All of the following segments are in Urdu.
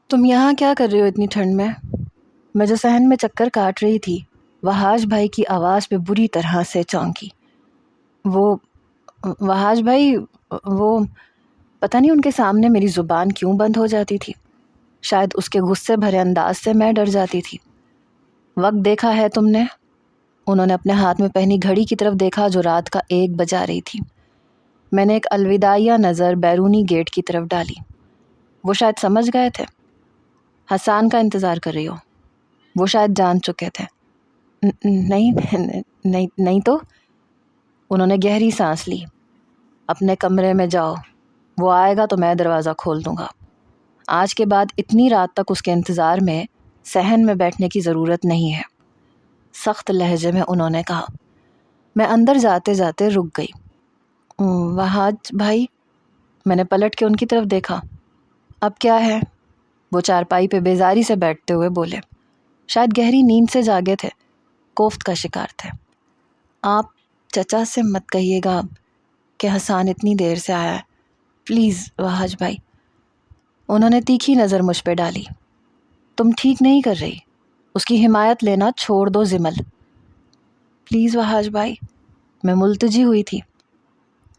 تم یہاں کیا کر رہی ہو اتنی ٹھنڈ میں؟ میں جو صحن میں چکر کاٹ رہی تھی وحاش بھائی کی آواز پہ بری طرح سے چونکی۔ وہ وحاش بھائی، وہ پتہ نہیں ان کے سامنے میری زبان کیوں بند ہو جاتی تھی۔ شاید اس کے غصے بھرے انداز سے میں ڈر جاتی تھی۔ وقت دیکھا ہے تم نے؟ انہوں نے اپنے ہاتھ میں پہنی گھڑی کی طرف دیکھا جو رات کا 1 بجا رہی تھی۔ میں نے ایک الوداعیہ نظر بیرونی گیٹ کی طرف ڈالی۔ وہ شاید سمجھ گئے تھے۔ حسان کا انتظار کر رہی ہو؟ وہ شاید جان چکے تھے۔ نہیں تو۔ انہوں نے گہری سانس لی۔ اپنے کمرے میں جاؤ، وہ آئے گا تو میں دروازہ کھول دوں گا۔ آج کے بعد اتنی رات تک اس کے انتظار میں صحن میں بیٹھنے کی ضرورت نہیں ہے، سخت لہجے میں انہوں نے کہا۔ میں اندر جاتے جاتے رک گئی۔ وحاش بھائی، میں نے پلٹ کے ان کی طرف دیکھا۔ اب کیا ہے؟ وہ چارپائی پہ بیزاری سے بیٹھتے ہوئے بولے، شاید گہری نیند سے جاگے تھے، کوفت کا شکار تھے۔ آپ چچا سے مت کہیے گا کہ حسان اتنی دیر سے آیا ہے، پلیز وحاش بھائی۔ انہوں نے تیکھی نظر مجھ پہ ڈالی۔ تم ٹھیک نہیں کر رہی، اس کی حمایت لینا چھوڑ دو زمل۔ پلیز وحاش بھائی، میں ملتجی ہوئی تھی۔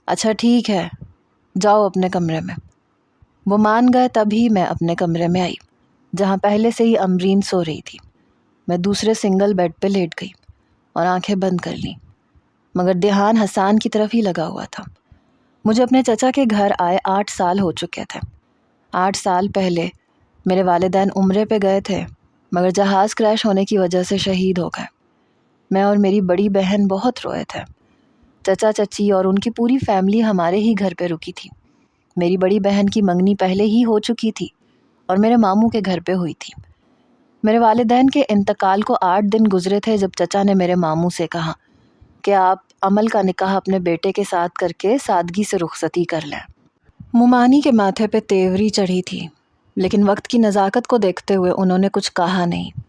اچھا ٹھیک ہے، جاؤ اپنے کمرے میں۔ وہ مان گئے تبھی میں اپنے کمرے میں آئی جہاں پہلے سے ہی امرین سو رہی تھی۔ میں دوسرے سنگل بیڈ پہ لیٹ گئی اور آنکھیں بند کر لیں، مگر دھیان حسان کی طرف ہی لگا ہوا تھا۔ مجھے اپنے چچا کے گھر آئے 8 سال ہو چکے تھے۔ 8 سال پہلے میرے والدین عمرے پہ گئے تھے، مگر جہاز کریش ہونے کی وجہ سے شہید ہو گئے۔ میں اور میری بڑی بہن بہت روئے تھے۔ چچا چچی اور ان کی پوری فیملی ہمارے ہی گھر پہ رکی تھی۔ میری بڑی بہن کی منگنی پہلے ہی ہو چکی تھی اور میرے ماموں کے گھر پہ ہوئی تھی۔ میرے والدین کے انتقال کو 8 دن گزرے تھے جب چچا نے میرے ماموں سے کہا کہ آپ عمل کا نکاح اپنے بیٹے کے ساتھ کر کے سادگی سے رخصتی کر لیں۔ مومانی کے ماتھے پہ تیوری چڑھی تھی، لیکن وقت کی نزاکت کو دیکھتے ہوئے انہوں نے کچھ کہا نہیں۔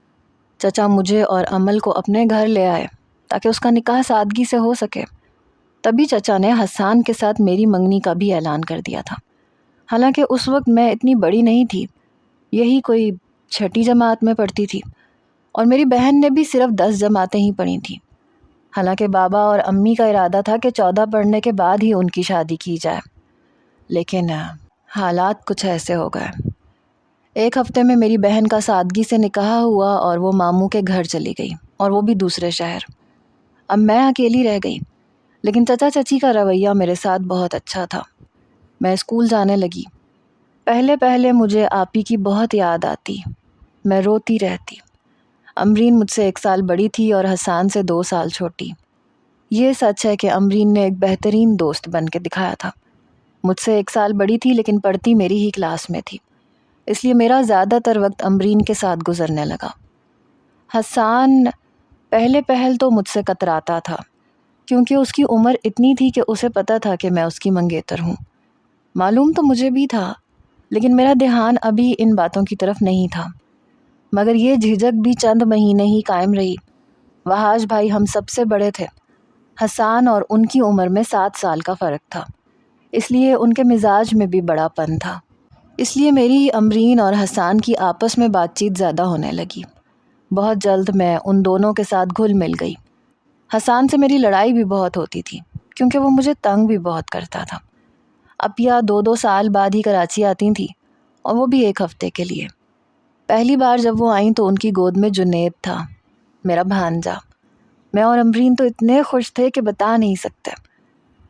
چچا مجھے اور عمل کو اپنے گھر لے آئے تاکہ اس کا نکاح سادگی سے ہو سکے۔ تبھی چچا نے حسان کے ساتھ میری منگنی کا بھی اعلان کر دیا تھا۔ حالانکہ اس وقت میں اتنی بڑی نہیں تھی، یہی کوئی 6ٹھی جماعت میں پڑھتی تھی، اور میری بہن نے بھی صرف 10 جماعتیں ہی پڑھی تھیں۔ حالانکہ بابا اور امی کا ارادہ تھا کہ 14 پڑھنے کے بعد ہی ان کی شادی کی جائے، لیکن حالات کچھ ایسے ہو گئے۔ 1 ہفتے میں میری بہن کا سادگی سے نکاح ہوا اور وہ ماموں کے گھر چلی گئی، اور وہ بھی دوسرے شہر۔ اب میں اکیلی رہ گئی، لیکن چچا چچی کا رویہ میرے ساتھ بہت اچھا تھا۔ میں اسکول جانے لگی۔ پہلے مجھے آپی کی بہت یاد آتی، میں روتی رہتی۔ امرین مجھ سے 1 سال بڑی تھی اور حسان سے 2 سال چھوٹی۔ یہ سچ ہے کہ امرین نے ایک بہترین دوست بن کے دکھایا تھا۔ مجھ سے 1 سال بڑی تھی لیکن پڑھتی میری ہی کلاس میں تھی، اس لیے میرا زیادہ تر وقت امرین کے ساتھ گزرنے لگا۔ حسان پہل تو مجھ سے کتراتا تھا، کیونکہ اس کی عمر اتنی تھی کہ اسے پتہ تھا کہ میں اس کی منگیتر ہوں۔ معلوم تو مجھے بھی تھا، لیکن میرا دھیان ابھی ان باتوں کی طرف نہیں تھا۔ مگر یہ جھجک بھی چند مہینے ہی قائم رہی۔ وحاش بھائی ہم سب سے بڑے تھے۔ حسان اور ان کی عمر میں 7 سال کا فرق تھا، اس لیے ان کے مزاج میں بھی بڑا پن تھا۔ اس لیے میری امرین اور حسان کی آپس میں بات چیت زیادہ ہونے لگی۔ بہت جلد میں ان دونوں کے ساتھ گھل مل گئی۔ حسان سے میری لڑائی بھی بہت ہوتی تھی، کیونکہ وہ مجھے تنگ بھی بہت کرتا تھا۔ اپیا 2 سال بعد ہی کراچی آتی تھیں، اور وہ بھی 1 ہفتے کے لیے۔ پہلی بار جب وہ آئیں تو ان کی گود میں جنید تھا، میرا بھانجا۔ میں اور امرین تو اتنے خوش تھے کہ بتا نہیں سکتے۔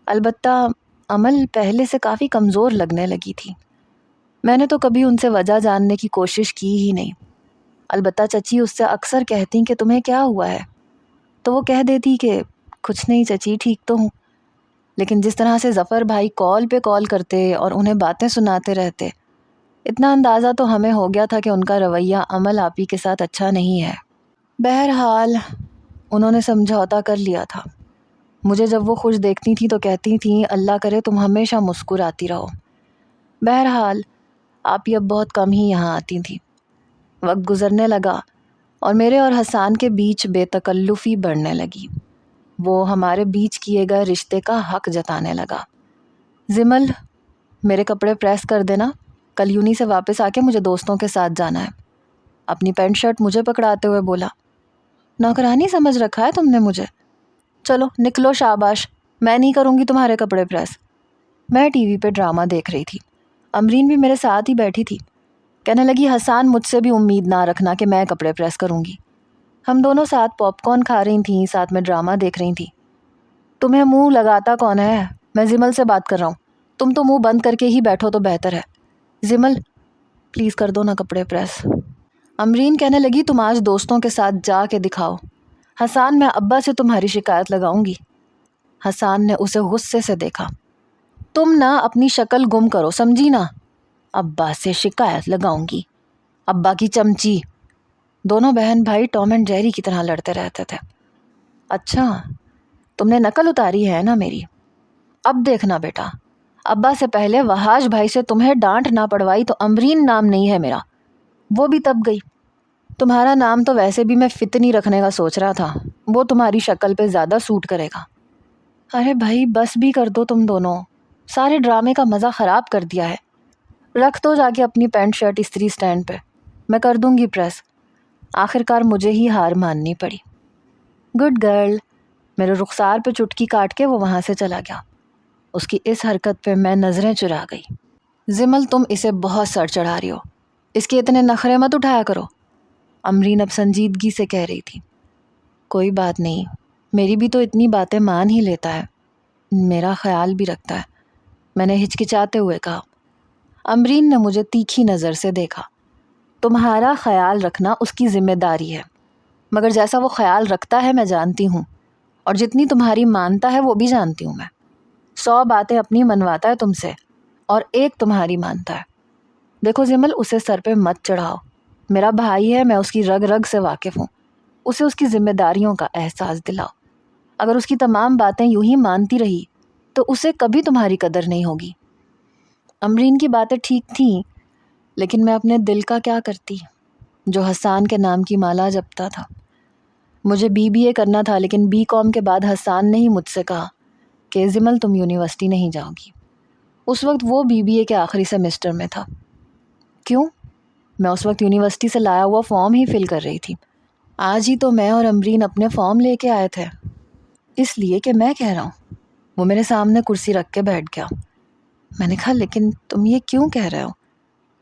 البتہ عمل پہلے سے کافی کمزور لگنے لگی تھی۔ میں نے تو کبھی ان سے وجہ جاننے کی کوشش کی ہی نہیں۔ البتہ چچی اس سے اکثر کہتی کہ تمہیں کیا ہوا ہے، تو وہ کہہ دیتی کہ کچھ نہیں چچی، ٹھیک تو ہوں۔ لیکن جس طرح سے ظفر بھائی کال پہ کال کرتے اور انہیں باتیں سناتے رہتے، اتنا اندازہ تو ہمیں ہو گیا تھا کہ ان کا رویہ عمل آپی کے ساتھ اچھا نہیں ہے۔ بہرحال انہوں نے سمجھوتا کر لیا تھا۔ مجھے جب وہ خوش دیکھتی تھیں تو کہتی تھیں اللہ کرے تم ہمیشہ مسکراتی رہو۔ بہرحال آپی اب بہت کم ہی یہاں آتی تھیں۔ وقت گزرنے لگا اور میرے اور حسان کے بیچ بے تکلفی بڑھنے لگی۔ وہ ہمارے بیچ کیے گئے رشتے کا حق جتانے لگا۔ زمل، میرے کپڑے پریس کر دینا، کل یونی سے واپس آ کے مجھے دوستوں کے ساتھ جانا ہے۔ اپنی پینٹ شرٹ مجھے پکڑاتے ہوئے بولا، نوکرانی سمجھ رکھا ہے تم نے مجھے؟ چلو نکلو، شاباش، میں نہیں کروں گی تمہارے کپڑے پریس۔ میں ٹی وی پہ ڈرامہ دیکھ رہی تھی، امرین بھی میرے ساتھ ہی بیٹھی تھی۔ کہنے لگی، حسان مجھ سے بھی امید نہ رکھنا کہ میں کپڑے پریس کروں گی۔ ہم دونوں ساتھ پاپ کارن کھا رہی تھیں، ساتھ میں ڈرامہ دیکھ رہی تھیں۔ تمہیں منہ لگاتا کون ہے؟ میں زمل سے بات کر رہا ہوں، تم تو منہ بند کر کے ہی بیٹھو تو بہتر ہے۔ زمل پلیز کر دو نا کپڑے پریس۔ امرین کہنے لگی، تم آج دوستوں کے ساتھ جا کے دکھاؤ، حسان میں ابا سے تمہاری شکایت لگاؤں گی۔ حسان نے اسے غصے سے دیکھا۔ تم نا اپنی شکل گم کرو، سمجھی نا؟ ابا سے شکایت لگاؤں گی، ابا کی چمچی۔ دونوں بہن بھائی ٹام اینڈ جیری کی طرح لڑتے رہتے تھے۔ اچھا تم نے نقل اتاری ہے نا میری؟ اب دیکھنا بیٹا، ابا سے پہلے وحاش بھائی سے تمہیں ڈانٹ نہ پڑوائی تو امرین نام نہیں ہے میرا، وہ بھی تب گئی۔ تمہارا نام تو ویسے بھی میں فتنی رکھنے کا سوچ رہا تھا، وہ تمہاری شکل پہ زیادہ سوٹ کرے گا۔ ارے بھائی بس بھی کر دو تم دونوں، سارے ڈرامے کا مزہ خراب کر دیا ہے۔ رکھ دو جا کے اپنی پینٹ شرٹ استری سٹینڈ پہ، میں کر دوں گی پریس۔ آخر کار مجھے ہی ہار ماننی پڑی۔ Good girl. میرے رخسار پہ چٹکی کاٹ کے وہ وہاں سے چلا گیا۔ اس کی اس حرکت پہ میں نظریں چرا گئی۔ زمل تم اسے بہت سر چڑھا رہی ہو، اس کے اتنے نخرے مت اٹھایا کرو، امرین اب سنجیدگی سے کہہ رہی تھی۔ کوئی بات نہیں، میری بھی تو اتنی باتیں مان ہی لیتا ہے، میرا خیال بھی رکھتا ہے، میں نے ہچکچاتے ہوئے کہا۔ امرین نے مجھے تیکھی نظر سے دیکھا۔ تمہارا خیال رکھنا اس کی ذمہ داری ہے، مگر جیسا وہ خیال رکھتا ہے میں جانتی ہوں، اور جتنی تمہاری مانتا ہے وہ بھی جانتی ہوں میں۔ 100 باتیں اپنی منواتا ہے تم سے، اور ایک تمہاری مانتا ہے۔ دیکھو زمل، اسے سر پہ مت چڑھاؤ، میرا بھائی ہے، میں اس کی رگ رگ سے واقف ہوں، اسے اس کی ذمہ داریوں کا احساس دلاؤ۔ اگر اس کی تمام باتیں یوں ہی مانتی رہی تو اسے کبھی تمہاری قدر نہیں ہوگی۔ امرین کی باتیں ٹھیک تھیں، لیکن میں اپنے دل کا کیا کرتی جو حسان کے نام کی مالا جپتا تھا۔ مجھے BBA کرنا تھا، لیکن BCom کے بعد حسان نے ہی مجھ سے کہا کہ زمل تم یونیورسٹی نہیں جاؤ گی۔ اس وقت وہ BBA کے آخری سیمسٹر میں تھا۔ کیوں؟ میں اس وقت یونیورسٹی سے لایا ہوا فارم ہی فل کر رہی تھی۔ آج ہی تو میں اور امرین اپنے فارم لے کے آئے تھے۔ اس لیے کہ میں کہہ رہا ہوں۔ وہ میرے سامنے کرسی رکھ کے بیٹھ گیا۔ میں نے کہا، لیکن تم یہ کیوں کہہ رہے ہو؟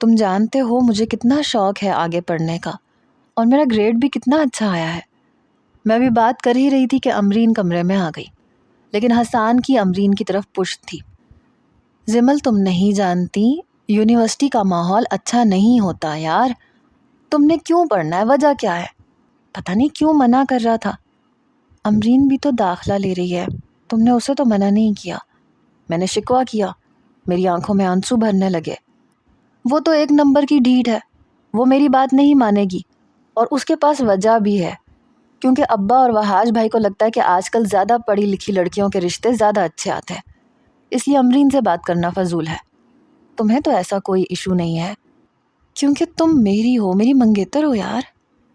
تم جانتے ہو مجھے کتنا شوق ہے آگے پڑھنے کا، اور میرا گریڈ بھی کتنا اچھا آیا ہے۔ میں بھی بات کر ہی رہی تھی کہ امرین کمرے میں آ گئی، لیکن حسان کی امرین کی طرف پشت تھی۔ زمل تم نہیں جانتی، یونیورسٹی کا ماحول اچھا نہیں ہوتا یار۔ تم نے کیوں پڑھنا ہے؟ وجہ کیا ہے؟ پتہ نہیں کیوں منع کر رہا تھا۔ امرین بھی تو داخلہ لے رہی ہے، تم نے اسے تو منع نہیں کیا۔ میں نے شکوہ کیا، میری آنکھوں میں آنسو بھرنے لگے۔ وہ تو 1 نمبر کی ڈھیٹ ہے، وہ میری بات نہیں مانے گی، اور اس کے پاس وجہ بھی ہے، کیونکہ ابا اور وحاش بھائی کو لگتا ہے کہ آج کل زیادہ پڑھی لکھی لڑکیوں کے رشتے زیادہ اچھے آتے ہیں، اس لیے امرین سے بات کرنا فضول ہے۔ تمہیں تو ایسا کوئی ایشو نہیں ہے، کیونکہ تم میری ہو، میری منگیتر ہو یار،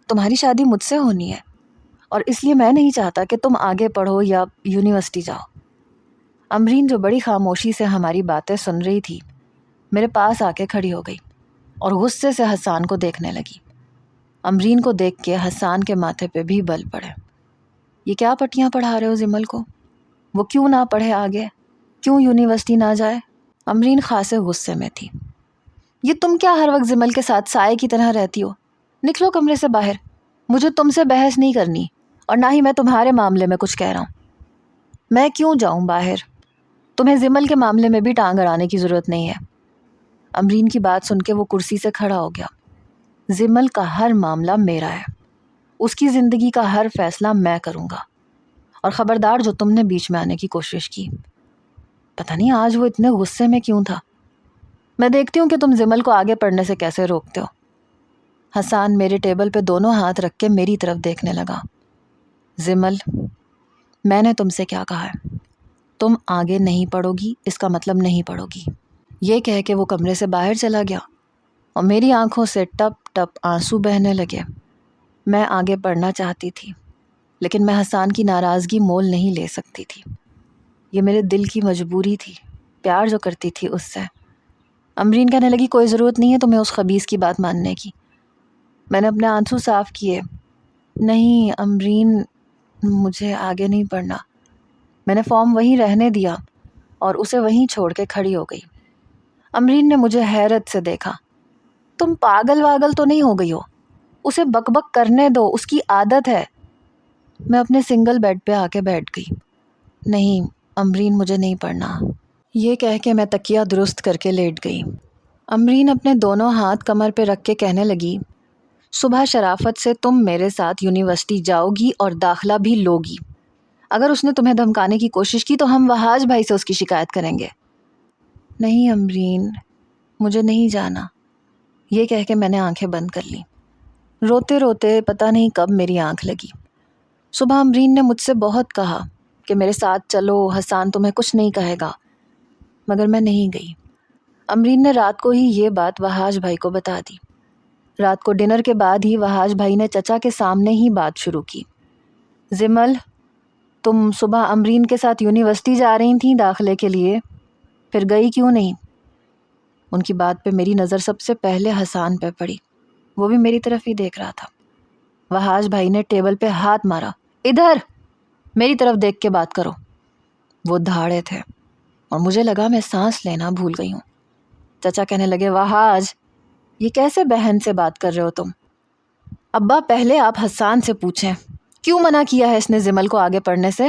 تمہاری شادی مجھ سے ہونی ہے، اور اس لیے میں نہیں چاہتا کہ تم آگے پڑھو یا یونیورسٹی جاؤ۔ امرین جو بڑی خاموشی سے ہماری باتیں سن رہی تھی، میرے پاس آ کے کھڑی ہو گئی اور غصے سے حسان کو دیکھنے لگی۔ امرین کو دیکھ کے حسان کے ماتھے پہ بھی بل پڑے۔ یہ کیا پٹیاں پڑھا رہے ہو زمل کو؟ وہ کیوں نہ پڑھے آگے؟ کیوں یونیورسٹی نہ جائے؟ امرین خاصے غصے میں تھی۔ یہ تم کیا ہر وقت زمل کے ساتھ سائے کی طرح رہتی ہو؟ نکلو کمرے سے باہر، مجھے تم سے بحث نہیں کرنی، اور نہ ہی میں تمہارے معاملے میں کچھ کہہ رہا ہوں۔ میں کیوں جاؤں باہر؟ تمہیں زمل کے معاملے میں بھی ٹانگ اڑانے کی ضرورت نہیں ہے۔ امرین کی بات سن کے وہ کرسی سے کھڑا ہو گیا۔ زمل کا ہر معاملہ میرا ہے، اس کی زندگی کا ہر فیصلہ میں کروں گا، اور خبردار جو تم نے بیچ میں آنے کی کوشش کی۔ پتہ نہیں آج وہ اتنے غصے میں کیوں تھا۔ میں دیکھتی ہوں کہ تم زمل کو آگے پڑھنے سے کیسے روکتے ہو۔ حسان میرے ٹیبل پہ دونوں ہاتھ رکھ کے میری طرف دیکھنے لگا۔ زمل، میں نے تم سے کیا کہا ہے؟ تم آگے نہیں پڑھو گی، اس کا مطلب نہیں پڑھو گی۔ یہ کہہ کے وہ کمرے سے باہر چلا گیا، اور میری آنکھوں سے ٹپ ٹپ آنسو بہنے لگے۔ میں آگے پڑھنا چاہتی تھی، لیکن میں حسان کی ناراضگی مول نہیں لے سکتی تھی۔ یہ میرے دل کی مجبوری تھی، پیار جو کرتی تھی اس سے۔ امرین کہنے لگی کوئی ضرورت نہیں ہے تمہیں اس خبیث کی بات ماننے کی۔ میں نے اپنے آنسو صاف کیے۔ نہیں امرین، مجھے آگے نہیں پڑھنا۔ میں نے فارم وہیں رہنے دیا اور اسے وہیں چھوڑ کے کھڑی ہو گئی۔ امرین نے مجھے حیرت سے دیکھا۔ تم پاگل واگل تو نہیں ہو گئی ہو؟ اسے بک بک کرنے دو، اس کی عادت ہے۔ میں اپنے سنگل بیڈ پہ آ کے بیٹھ گئی۔ نہیں امرین، مجھے نہیں پڑھنا، یہ کہہ کے میں تکیہ درست کر کے لیٹ گئی۔ امرین اپنے دونوں ہاتھ کمر پہ رکھ کے کہنے لگی، صبح شرافت سے تم میرے ساتھ یونیورسٹی جاؤ گی اور داخلہ بھی لو گی۔ اگر اس نے تمہیں دھمکانے کی کوشش کی تو ہم وہاج بھائی سے اس کی شکایت کریں گے۔ نہیں امرین، مجھے نہیں جانا، یہ کہہ کے میں نے آنکھیں بند کر لیں۔ روتے روتے پتہ نہیں کب میری آنکھ لگی۔ صبح امرین نے مجھ سے بہت کہا کہ میرے ساتھ چلو، حسان تمہیں کچھ نہیں کہے گا، مگر میں نہیں گئی۔ امرین نے رات کو ہی یہ بات وہاج بھائی کو بتا دی۔ رات کو ڈنر کے بعد ہی وہاج بھائی نے چچا کے سامنے ہی بات شروع کی۔ زمل، تم صبح امرین کے ساتھ یونیورسٹی جا رہی تھیں داخلے کے لیے، پھر گئی کیوں نہیں؟ ان کی بات پہ میری نظر سب سے پہلے حسان پہ پڑی، وہ بھی میری طرف ہی دیکھ رہا تھا۔ وہاج بھائی نے ٹیبل پہ ہاتھ مارا، ادھر میری طرف دیکھ کے بات کرو۔ وہ دھاڑے تھے اور مجھے لگا میں سانس لینا بھول گئی ہوں۔ چچا کہنے لگے، وہاج یہ کیسے بہن سے بات کر رہے ہو تم؟ ابا پہلے آپ حسان سے پوچھیں، کیوں منع کیا ہے اس نے زمل کو آگے پڑھنے سے؟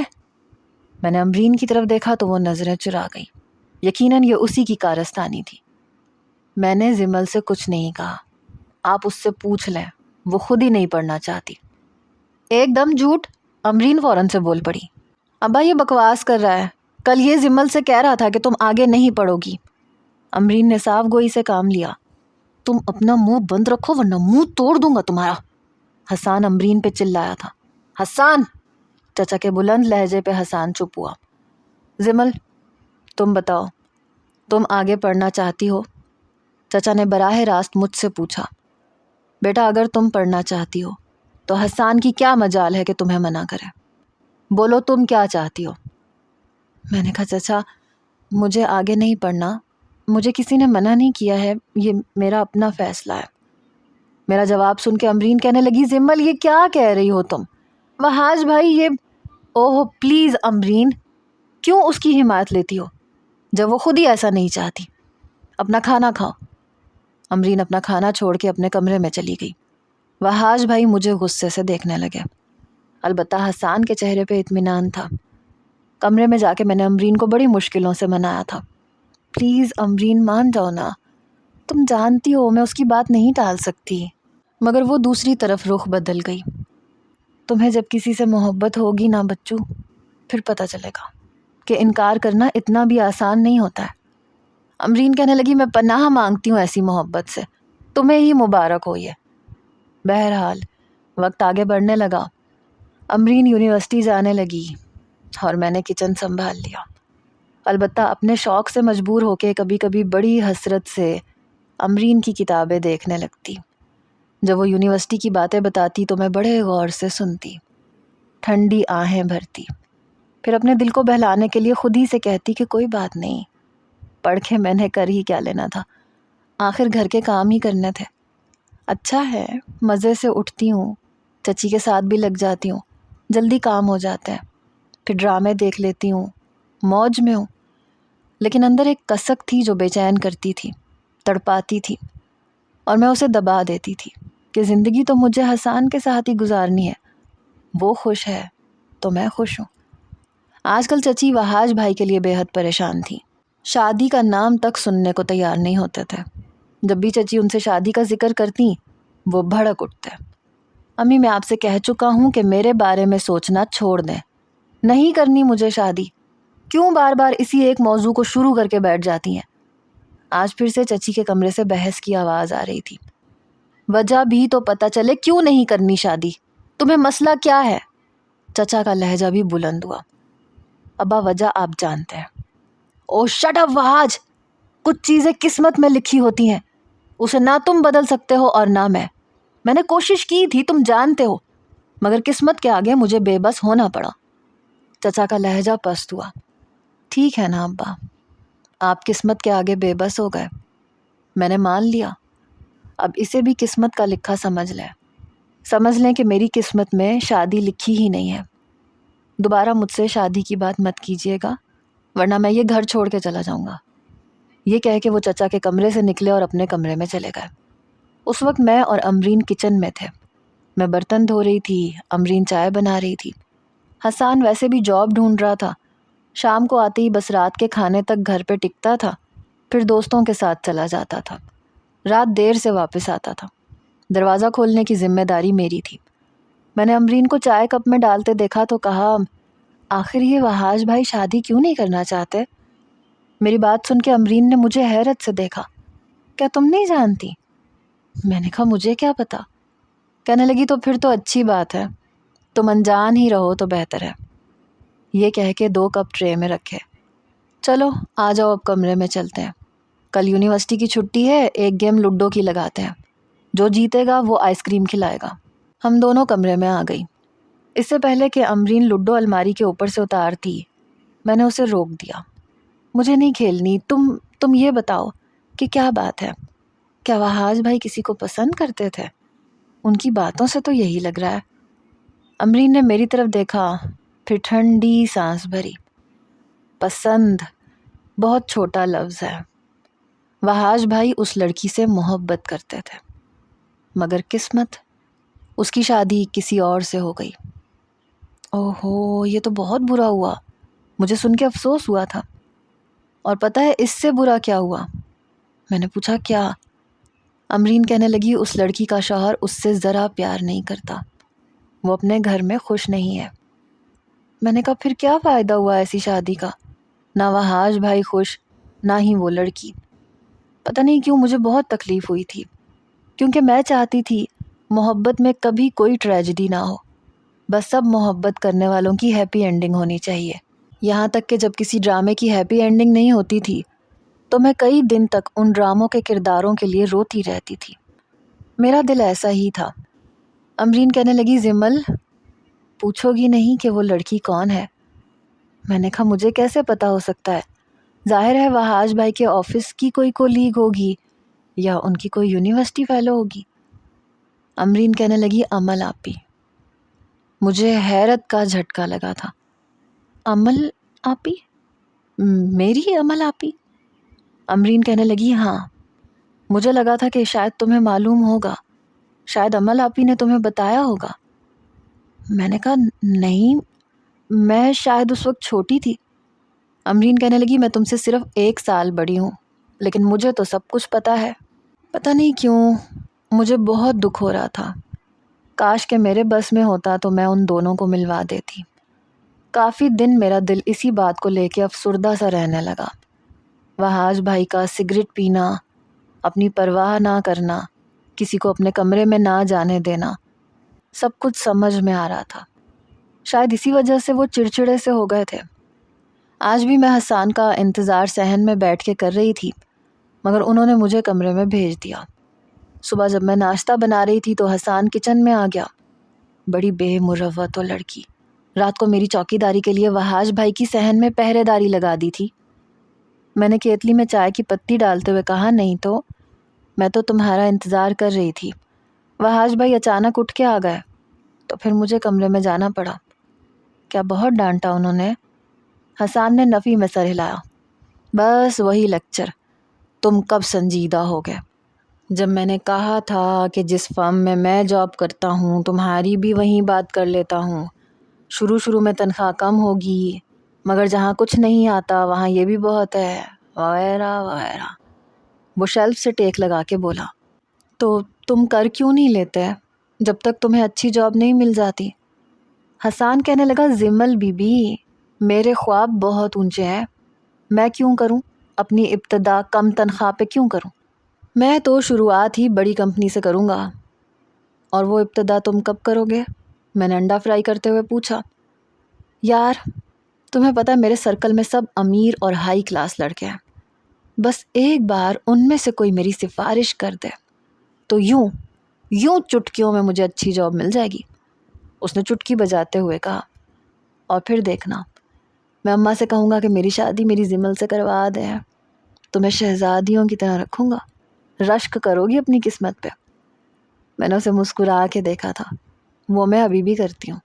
میں نے امرین کی طرف دیکھا تو وہ نظریں چرا گئی۔ یقیناً یہ اسی کی کارستانی تھی۔ میں نے زمل سے کچھ نہیں کہا، آپ اس سے پوچھ لیں، وہ خود ہی نہیں پڑھنا چاہتی۔ ایک دم جھوٹ، امرین فوراً سے بول پڑی، ابا یہ بکواس کر رہا ہے، کل یہ زمل سے کہہ رہا تھا کہ تم آگے نہیں پڑھو گی۔ امرین نے صاف گوئی سے کام لیا، تم اپنا منہ بند رکھو ورنہ منہ توڑ دوں گا تمہارا۔ حسان امرین پہ چلایا تھا۔ حسان! چچا کے بلند لہجے پہ حسان چپ ہوا۔ زمل، تم بتاؤ، تم آگے پڑھنا چاہتی ہو؟ چچا نے براہ راست مجھ سے پوچھا۔ بیٹا اگر تم پڑھنا چاہتی ہو تو حسان کی کیا مجال ہے کہ تمہیں منع کرے؟ بولو تم کیا چاہتی ہو؟ میں نے کہا چچا مجھے آگے نہیں پڑھنا، مجھے کسی نے منع نہیں کیا ہے، یہ میرا اپنا فیصلہ ہے۔ میرا جواب سن کے امرین کہنے لگی، زمل یہ کیا کہہ رہی ہو تم؟ وہاج بھائی یہ… اوہ پلیز امرین، کیوں اس کی حمایت لیتی ہو جب وہ خود ہی ایسا نہیں چاہتی؟ اپنا کھانا کھاؤ۔ امرین اپنا کھانا چھوڑ کے اپنے کمرے میں چلی گئی۔ وہاج بھائی مجھے غصے سے دیکھنے لگے، البتہ حسان کے چہرے پہ اطمینان تھا۔ کمرے میں جا کے میں نے امرین کو بڑی مشکلوں سے منایا تھا، پلیز امرین مان جاؤ نا، تم جانتی ہو میں اس کی بات نہیں ٹال سکتی۔ مگر وہ دوسری طرف رخ بدل گئی۔ تمہیں جب کسی سے محبت ہوگی نا بچو، پھر پتہ چلے گا کہ انکار کرنا اتنا بھی آسان نہیں ہوتا ہے۔ امرین کہنے لگی، میں پناہ مانگتی ہوں ایسی محبت سے، تمہیں ہی مبارک ہو یہ۔ بہرحال وقت آگے بڑھنے لگا، امرین یونیورسٹی جانے لگی اور میں نے کچن سنبھال لیا۔ البتہ اپنے شوق سے مجبور ہو کے کبھی کبھی بڑی حسرت سے امرین کی کتابیں دیکھنے لگتی۔ جب وہ یونیورسٹی کی باتیں بتاتی تو میں بڑے غور سے سنتی، ٹھنڈی آہیں بھرتی، پھر اپنے دل کو بہلانے کے لیے خود ہی سے کہتی کہ کوئی بات نہیں، پڑھ کے میں نے کر ہی کیا لینا تھا، آخر گھر کے کام ہی کرنے تھے۔ اچھا ہے مزے سے اٹھتی ہوں، چچی کے ساتھ بھی لگ جاتی ہوں، جلدی کام ہو جاتا ہے، پھر ڈرامے دیکھ لیتی ہوں، موج میں ہوں۔ لیکن اندر ایک کسک تھی جو بے چین کرتی تھی، تڑپاتی تھی، اور میں اسے دبا دیتی تھی کہ زندگی تو مجھے حسان کے ساتھ ہی گزارنی ہے، وہ خوش ہے تو میں خوش ہوں۔ آج کل چچی وہاج بھائی کے لیے بے حد پریشان تھی، شادی کا نام تک سننے کو تیار نہیں ہوتے تھے۔ جب بھی چچی ان سے شادی کا ذکر کرتی وہ بھڑک اٹھتے۔ امی میں آپ سے کہہ چکا ہوں کہ میرے بارے میں سوچنا چھوڑ دیں، نہیں کرنی مجھے شادی، کیوں بار بار اسی ایک موضوع کو شروع کر کے بیٹھ جاتی ہیں؟ آج پھر سے چچی کے کمرے سے بحث کی آواز آ رہی تھی۔ وجہ بھی تو پتہ چلے کیوں نہیں کرنی شادی، تمہیں مسئلہ کیا ہے؟ چچا کا لہجہ بھی بلند ہوا۔ ابا وجہ آپ جانتے ہیں۔ او شٹ اپ وہاج، کچھ چیزیں قسمت میں لکھی ہوتی ہیں، اسے نہ تم بدل سکتے ہو اور نہ میں نے کوشش کی تھی تم جانتے ہو، مگر قسمت کے آگے مجھے بے بس ہونا پڑا۔ چچا کا لہجہ پست ہوا۔ ٹھیک ہے نا ابا، آپ قسمت کے آگے بے بس ہو گئے، میں نے مان لیا۔ اب اسے بھی قسمت کا لکھا سمجھ لیں کہ میری قسمت میں شادی لکھی ہی نہیں ہے۔ دوبارہ مجھ سے شادی کی بات مت کیجیے گا، ورنہ میں یہ گھر چھوڑ کے چلا جاؤں گا۔ یہ کہہ کے وہ چچا کے کمرے سے نکلے اور اپنے کمرے میں چلے گئے۔ اس وقت میں اور امرین کچن میں تھے۔ میں برتن دھو رہی تھی، امرین چائے بنا رہی تھی۔ حسان ویسے بھی جاب ڈھونڈ رہا تھا، شام کو آتے ہی بس رات کے کھانے تک گھر پہ ٹکتا تھا، پھر دوستوں کے ساتھ چلا جاتا تھا۔ رات دیر سے واپس آتا تھا۔ دروازہ کھولنے کی ذمہ داری میری تھی۔ میں نے امرین کو چائے کپ میں ڈالتے دیکھا تو کہا، آخر یہ وحاش بھائی شادی کیوں نہیں کرنا چاہتے؟ میری بات سن کے امرین نے مجھے حیرت سے دیکھا۔ کیا تم نہیں جانتی؟ میں نے کہا مجھے کیا پتا۔ کہنے لگی تو پھر تو اچھی بات ہے، تم انجان ہی رہو تو بہتر ہے۔ یہ کہہ کے 2 کپ ٹرے میں رکھے۔ چلو آ جاؤ اب کمرے میں چلتے ہیں، کل یونیورسٹی کی چھٹی ہے، ایک گیم لوڈو کی لگاتے ہیں، جو جیتے گا وہ آئس کریم کھلائے گا۔ ہم دونوں کمرے میں آ گئی۔ اس سے پہلے کہ امرین لوڈو الماری کے اوپر سے اتارتی، میں نے اسے روک دیا۔ مجھے نہیں کھیلنی، تم یہ بتاؤ کہ کیا بات ہے؟ کیا وحاش بھائی کسی کو پسند کرتے تھے؟ ان کی باتوں سے تو یہی لگ رہا ہے۔ امرین نے میری طرف دیکھا، پھر ٹھنڈی سانس بھری۔ پسند بہت چھوٹا لفظ ہے۔ وحاش بھائی اس لڑکی سے محبت کرتے تھے، مگر قسمت، اس کی شادی کسی اور سے ہو گئی۔ اوہو، یہ تو بہت برا ہوا۔ مجھے سن کے افسوس ہوا تھا۔ اور پتہ ہے اس سے برا کیا ہوا؟ میں نے پوچھا کیا؟ امرین کہنے لگی اس لڑکی کا شوہر اس سے ذرا پیار نہیں کرتا، وہ اپنے گھر میں خوش نہیں ہے۔ میں نے کہا پھر کیا فائدہ ہوا ایسی شادی کا؟ نہ وحاش بھائی خوش، نہ ہی وہ لڑکی۔ پتہ نہیں کیوں مجھے بہت تکلیف ہوئی تھی، کیونکہ میں چاہتی تھی محبت میں کبھی کوئی ٹریجڈی نہ ہو، بس سب محبت کرنے والوں کی ہیپی اینڈنگ ہونی چاہیے۔ یہاں تک کہ جب کسی ڈرامے کی ہیپی اینڈنگ نہیں ہوتی تھی تو میں کئی دن تک ان ڈراموں کے کرداروں کے لیے روتی رہتی تھی۔ میرا دل ایسا ہی تھا۔ امرین کہنے لگی، زمل پوچھو گی نہیں کہ وہ لڑکی کون ہے؟ میں نے کہا مجھے کیسے پتا ہو سکتا ہے؟ ظاہر ہے وحاش بھائی کے آفس کی کوئی کولیگ ہوگی یا ان کی کوئی یونیورسٹی فیلو ہوگی۔ امرین کہنے لگی، امل آپی۔ مجھے حیرت کا جھٹکا لگا تھا۔ امل آپی؟ میری امل آپی؟ امرین کہنے لگی، ہاں، مجھے لگا تھا کہ شاید تمہیں معلوم ہوگا، شاید امل آپی نے تمہیں بتایا ہوگا۔ میں نے کہا نہیں، میں شاید اس وقت چھوٹی تھی۔ امرین کہنے لگی، میں تم سے صرف 1 سال بڑی ہوں، لیکن مجھے تو سب کچھ پتا ہے۔ پتہ نہیں کیوں مجھے بہت دکھ ہو رہا تھا۔ کاش کہ میرے بس میں ہوتا تو میں ان دونوں کو ملوا دیتی۔ کافی دن میرا دل اسی بات کو لے کے افسردہ سا رہنے لگا۔ وحاش بھائی کا سگریٹ پینا، اپنی پرواہ نہ کرنا، کسی کو اپنے کمرے میں نہ جانے دینا، سب کچھ سمجھ میں آ رہا تھا۔ شاید اسی وجہ سے وہ چڑچڑے سے ہو گئے تھے۔ آج بھی میں حسان کا انتظار صحن میں بیٹھ کے کر رہی تھی، مگر انہوں نے مجھے کمرے میں بھیج دیا۔ صبح جب میں ناشتہ بنا رہی تھی تو حسان کچن میں آ گیا۔ بڑی بے مروت وہ لڑکی، رات کو میری چوکیداری کے لیے وحاش بھائی کی صحن میں پہرے داری لگا دی تھی۔ میں نے کیتلی میں چائے کی پتی ڈالتے ہوئے کہا، نہیں تو میں تو تمہارا انتظار کر رہی تھی، وحاش بھائی اچانک اٹھ کے آ گئے تو پھر مجھے کمرے میں جانا پڑا۔ کیا بہت ڈانٹا انہوں نے؟ حسان نے نفی میں سر ہلایا۔ بس وہی لیکچر، تم کب سنجیدہ ہو گئے؟ جب میں نے کہا تھا کہ جس فرم میں جاب کرتا ہوں تمہاری بھی وہیں بات کر لیتا ہوں، شروع میں تنخواہ کم ہوگی، مگر جہاں کچھ نہیں آتا وہاں یہ بھی بہت ہے، وغیرہ وغیرہ۔ وہ شیلف سے ٹیک لگا کے بولا، تو تم کر کیوں نہیں لیتے جب تک تمہیں اچھی جاب نہیں مل جاتی؟ حسان کہنے لگا، زمل بی بی، میرے خواب بہت اونچے ہیں، میں کیوں کروں؟ اپنی ابتدا کم تنخواہ پہ کیوں کروں؟ میں تو شروعات ہی بڑی کمپنی سے کروں گا۔ اور وہ ابتدا تم کب کرو گے؟ میں نے انڈا فرائی کرتے ہوئے پوچھا۔ یار تمہیں پتہ میرے سرکل میں سب امیر اور ہائی کلاس لڑکے ہیں، بس ایک بار ان میں سے کوئی میری سفارش کر دے تو یوں چٹکیوں میں مجھے اچھی جاب مل جائے گی۔ اس نے چٹکی بجاتے ہوئے کہا، اور پھر دیکھنا، میں اماں سے کہوں گا کہ میری شادی میری زمل سے کروا دیں، تمہیں شہزادیوں کی طرح رکھوں گا۔ رشک کرو گی اپنی قسمت پہ۔ میں نے اسے مسکرا کے دیکھا تھا۔ وہ میں ابھی بھی کرتی ہوں۔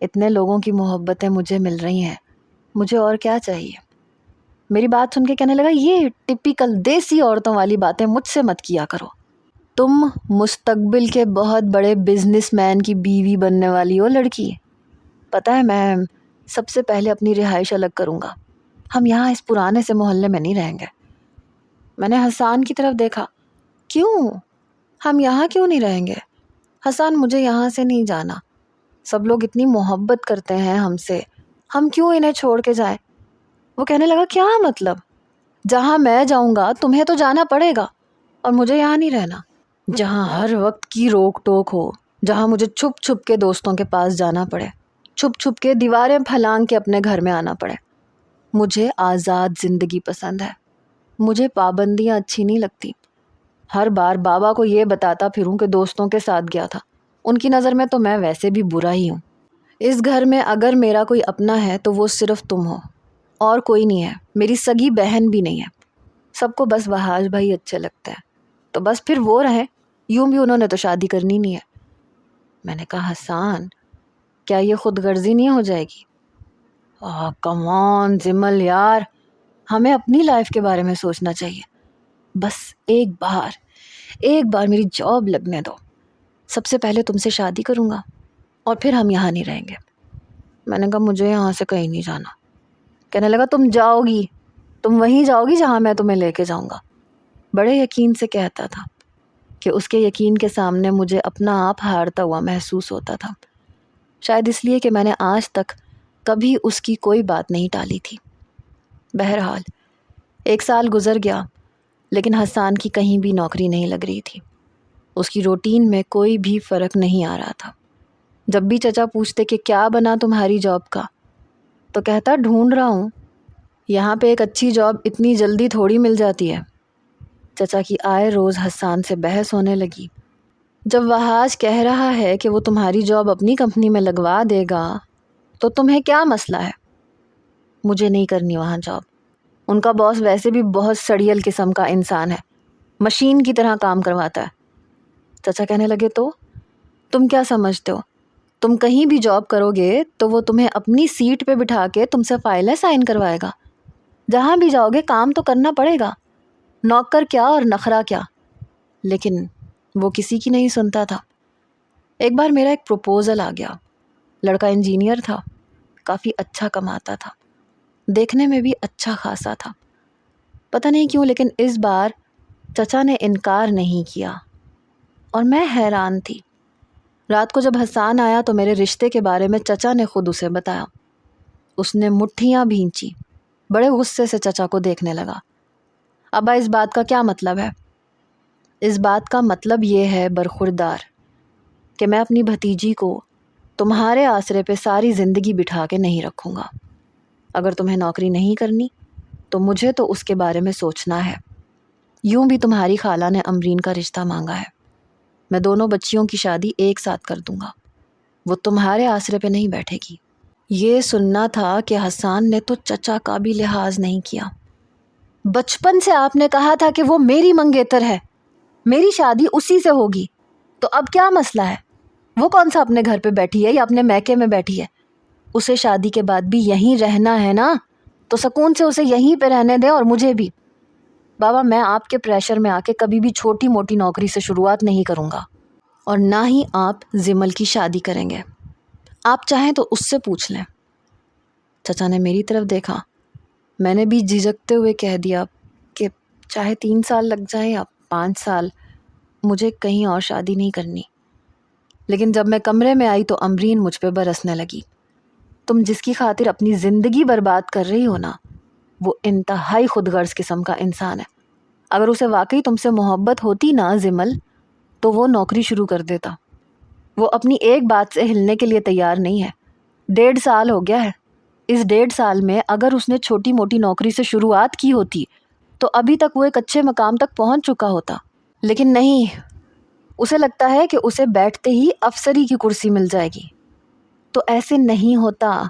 اتنے لوگوں کی محبتیں مجھے مل رہی ہیں، مجھے اور کیا چاہیے؟ میری بات سن کے کہنے لگا، یہ ٹپیکل دیسی عورتوں والی باتیں مجھ سے مت کیا کرو۔ تم مستقبل کے بہت بڑے بزنس مین کی بیوی بننے والی ہو لڑکی۔ پتہ ہے میں سب سے پہلے اپنی رہائش الگ کروں گا۔ ہم یہاں اس پرانے سے محلے میں نہیں رہیں گے۔ میں نے حسان کی طرف دیکھا۔ کیوں؟ ہم یہاں کیوں نہیں رہیں گے؟ حسان، مجھے یہاں سے نہیں جانا۔ سب لوگ اتنی محبت کرتے ہیں ہم سے، ہم کیوں انہیں چھوڑ کے جائیں؟ وہ کہنے لگا، کیا مطلب؟ جہاں میں جاؤں گا تمہیں تو جانا پڑے گا، اور مجھے یہاں نہیں رہنا۔ جہاں ہر وقت کی روک ٹوک ہو، جہاں مجھے چھپ چھپ کے دوستوں کے پاس جانا پڑے، چھپ چھپ کے دیواریں پھلانگ کے اپنے گھر میں آنا پڑے۔ مجھے آزاد زندگی پسند ہے، مجھے پابندیاں اچھی نہیں لگتی۔ ہر بار بابا کو یہ بتاتا پھروں کہ دوستوں کے ساتھ گیا تھا، ان کی نظر میں تو میں ویسے بھی برا ہی ہوں۔ اس گھر میں اگر میرا کوئی اپنا ہے تو وہ صرف تم ہو، اور کوئی نہیں ہے۔ میری سگی بہن بھی نہیں ہے۔ سب کو بس وہاج بھائی اچھے لگتے ہیں، تو بس پھر وہ رہیں، یوں بھی انہوں نے تو شادی کرنی نہیں ہے۔ میں نے کہا، حسان کیا یہ خود غرضی نہیں ہو جائے گی؟ کم آن زمل یار، ہمیں اپنی لائف کے بارے میں سوچنا چاہیے۔ بس ایک بار میری جاب لگنے دو، سب سے پہلے تم سے شادی کروں گا، اور پھر ہم یہاں نہیں رہیں گے۔ میں نے کہا، مجھے یہاں سے کہیں نہیں جانا۔ کہنے لگا، تم جاؤ گی، تم وہیں جاؤ گی جہاں میں تمہیں لے کے جاؤں گا۔ بڑے یقین سے کہتا تھا کہ اس کے یقین کے سامنے مجھے اپنا آپ ہارتا ہوا محسوس ہوتا تھا، شاید اس لیے کہ میں نے آج تک کبھی اس کی کوئی بات نہیں ٹالی تھی۔ بہرحال 1 سال گزر گیا، لیکن حسان کی کہیں بھی نوکری نہیں لگ رہی تھی۔ اس کی روٹین میں کوئی بھی فرق نہیں آ رہا تھا۔ جب بھی چچا پوچھتے کہ کیا بنا تمہاری جاب کا، تو کہتا، ڈھونڈ رہا ہوں۔ یہاں پہ ایک اچھی جاب اتنی جلدی تھوڑی مل جاتی ہے۔ چچا کی آئے روز حسان سے بحث ہونے لگی۔ جب وہاج کہہ رہا ہے کہ وہ تمہاری جاب اپنی کمپنی میں لگوا دے گا، تو تمہیں کیا مسئلہ ہے؟ مجھے نہیں کرنی وہاں جاب۔ ان کا باس ویسے بھی بہت سڑیل قسم کا انسان ہے، مشین کی طرح کام کرواتا ہے۔ چچا کہنے لگے، تو تم کیا سمجھتے ہو؟ تم کہیں بھی جاب کرو گے تو وہ تمہیں اپنی سیٹ پہ بٹھا کے تم سے فائلیں سائن کروائے گا۔ جہاں بھی جاؤ گے کام تو کرنا پڑے گا، نوکر کیا اور نخرا کیا۔ لیکن وہ کسی کی نہیں سنتا تھا۔ ایک بار میرا ایک پروپوزل آ گیا۔ لڑکا انجینئر تھا، کافی اچھا کماتا تھا، دیکھنے میں بھی اچھا خاصا تھا۔ پتہ نہیں کیوں لیکن اس بار چچا نے انکار نہیں کیا، اور میں حیران تھی۔ رات کو جب حسان آیا تو میرے رشتے کے بارے میں چچا نے خود اسے بتایا۔ اس نے مٹھیاں بھینچی، بڑے غصے سے چچا کو دیکھنے لگا۔ ابا، اس بات کا کیا مطلب ہے؟ اس بات کا مطلب یہ ہے برخوردار کہ میں اپنی بھتیجی کو تمہارے آسرے پہ ساری زندگی بٹھا کے نہیں رکھوں گا۔ اگر تمہیں نوکری نہیں کرنی تو مجھے تو اس کے بارے میں سوچنا ہے۔ یوں بھی تمہاری خالہ نے امرین کا رشتہ مانگا ہے، میں دونوں بچیوں کی شادی ایک ساتھ کر دوں گا، وہ تمہارے آسرے پہ نہیں بیٹھے گی۔ یہ سننا تھا کہ حسان نے تو چچا کا بھی لحاظ نہیں کیا۔ بچپن سے آپ نے کہا تھا کہ وہ میری منگیتر ہے، میری شادی اسی سے ہوگی، تو اب کیا مسئلہ ہے؟ وہ کون سا اپنے گھر پہ بیٹھی ہے یا اپنے میکے میں بیٹھی ہے؟ اسے شادی کے بعد بھی یہیں رہنا ہے نا، تو سکون سے اسے یہیں پہ رہنے دیں، اور مجھے بھی۔ بابا، میں آپ کے پریشر میں آ کے کبھی بھی چھوٹی موٹی نوکری سے شروعات نہیں کروں گا، اور نہ ہی آپ زمل کی شادی کریں گے۔ آپ چاہیں تو اس سے پوچھ لیں۔ چچا نے میری طرف دیکھا۔ میں نے بھی جھجکتے ہوئے کہہ دیا کہ چاہے 3 سال لگ جائیں یا 5 سال، مجھے کہیں اور شادی نہیں کرنی۔ لیکن جب میں کمرے میں آئی تو امرین مجھ پہ برسنے لگی۔ تم جس کی خاطر اپنی زندگی برباد کر رہی ہو نا، وہ انتہائی خود غرض قسم کا انسان ہے۔ اگر اسے واقعی تم سے محبت ہوتی نا زمل، تو وہ نوکری شروع کر دیتا۔ وہ اپنی ایک بات سے ہلنے کے لیے تیار نہیں ہے۔ 1.5 سال ہو گیا ہے۔ اس 1.5 سال میں اگر اس نے چھوٹی موٹی نوکری سے شروعات کی ہوتی تو ابھی تک وہ ایک اچھے مقام تک پہنچ چکا ہوتا، لیکن نہیں۔ اسے لگتا ہے کہ اسے بیٹھتے ہی افسری کی کرسی مل جائے گی، تو ایسے نہیں ہوتا۔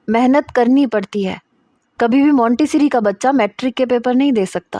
محنت کرنی پڑتی ہے۔ کبھی بھی مونٹیسری کا بچہ میٹرک کے پیپر نہیں دے سکتا۔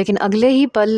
لیکن اگلے ہی پل